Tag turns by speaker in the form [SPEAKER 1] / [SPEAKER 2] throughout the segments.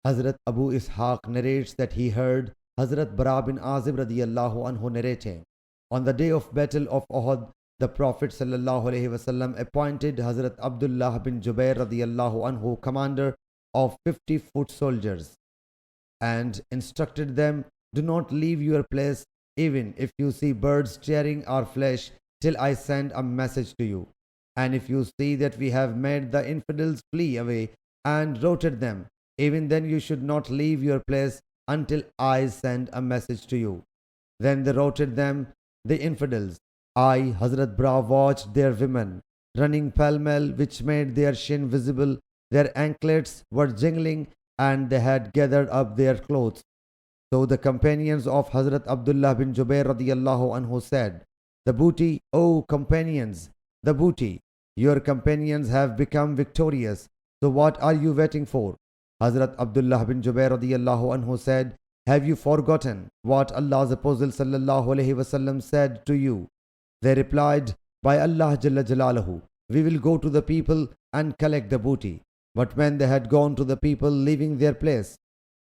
[SPEAKER 1] Hazrat Abu Ishaq narrates that he heard Hazrat Bara bin Azib radiyallahu anhu narrating, on the day of battle of Uhud, the Prophet sallallahu alaihi wasallam appointed Hazrat Abdullah bin Jubair radiyallahu anhu commander of 50 foot soldiers and instructed them, do not leave your place even if you see birds tearing our flesh till I send a message to you. And if you see that we have made the infidels flee away and routed them, even then you should not leave your place until I send a message to you. Then they routed them, the infidels. I, Hazrat Bra, watched their women running pell-mell, which made their shin visible. Their anklets were jingling, and they had gathered up their clothes. So the companions of Hazrat Abdullah bin Jubair radiyallahu anhu said, the booty, O companions, the booty. Your companions have become victorious. So what are you waiting for? Hazrat Abdullah bin Jubair radiyallahu anhu said, have you forgotten what Allah's Apostle sallallahu alaihi wasallam said to you? They replied, by Allah Jalla Jalaluhu, we will go to the people and collect the booty. But when they had gone to the people leaving their place,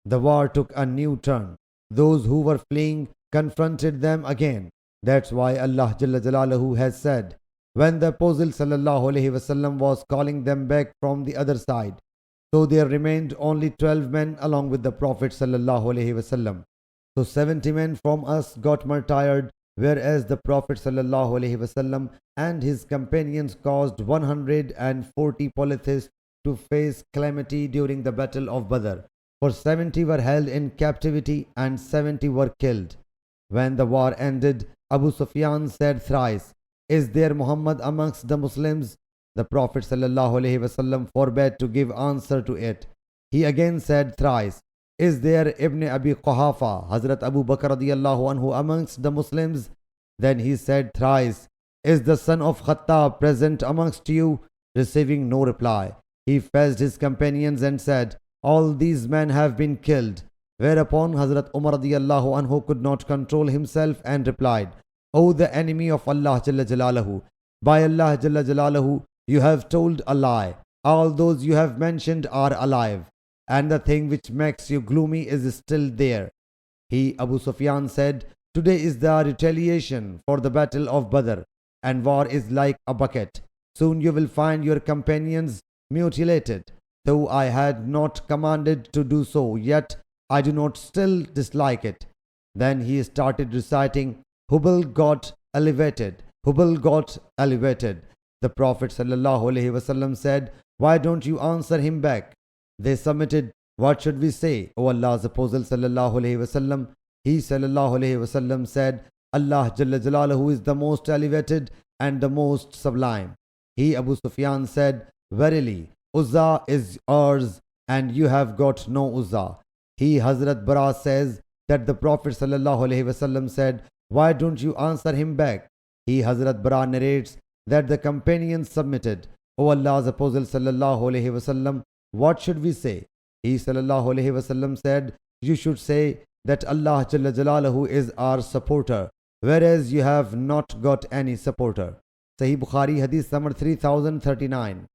[SPEAKER 1] the war took a new turn. Those who were fleeing confronted them again. That's why Allah Jalla Jalaluhu has said, when the Apostle sallallahu alaihi wasallam was calling them back from the other side, so there remained only 12 men along with the Prophet sallallahu alaihi wasallam. So 70 men from us got martyred, whereas the Prophet sallallahu alaihi wasallam and his companions caused 140 polytheists to face calamity during the battle of Badr. For 70 were held in captivity and 70 were killed. When the war ended, Abu Sufyan said thrice, is there Muhammad amongst the Muslims? The Prophet sallallahu alaihi wasallam forbade to give answer to it. He again said thrice, is there Ibn Abi Quhafa, Hazrat Abu Bakr radiyallahu anhu amongst the Muslims? Then he said thrice, is the son of Khattab present amongst you? Receiving no reply, he fetched his companions and said, all these men have been killed. Whereupon Hazrat Umar radiyallahu anhu could not control himself and replied, O the enemy of Allah Jalla Jalaluhu, by Allah Jalla Jalaluhu, you have told a lie. All those you have mentioned are alive, and the thing which makes you gloomy is still there. He, Abu Sufyan, said, today is the retaliation for the battle of Badr, and war is like a bucket. Soon you will find your companions mutilated. Though I had not commanded to do so, yet I do not still dislike it. Then he started reciting, Hubal got elevated, Hubal got elevated. The Prophet sallallahu alaihi wasallam said, why don't you answer him back? They submitted, what should we say, O Allah's Apostle sallallahu alaihi wasallam? He sallallahu alaihi wasallam said, Allah Jalla Jalaluhu is the most elevated and the most sublime. He, Abu Sufyan, said, verily, Uzza is ours and you have got no Uzza. He, Hazrat Bara, says that the Prophet sallallahu alaihi wasallam said, why don't you answer him back? He, Hazrat Bara, narrates that the companions submitted, O Allah's Apostle sallallahu alaihi wasallam, what should we say? He sallallahu alaihi wasallam said, you should say that Allah Jalla Jalaluhu is our supporter, whereas you have not got any supporter. Sahih Bukhari Hadith number 3039.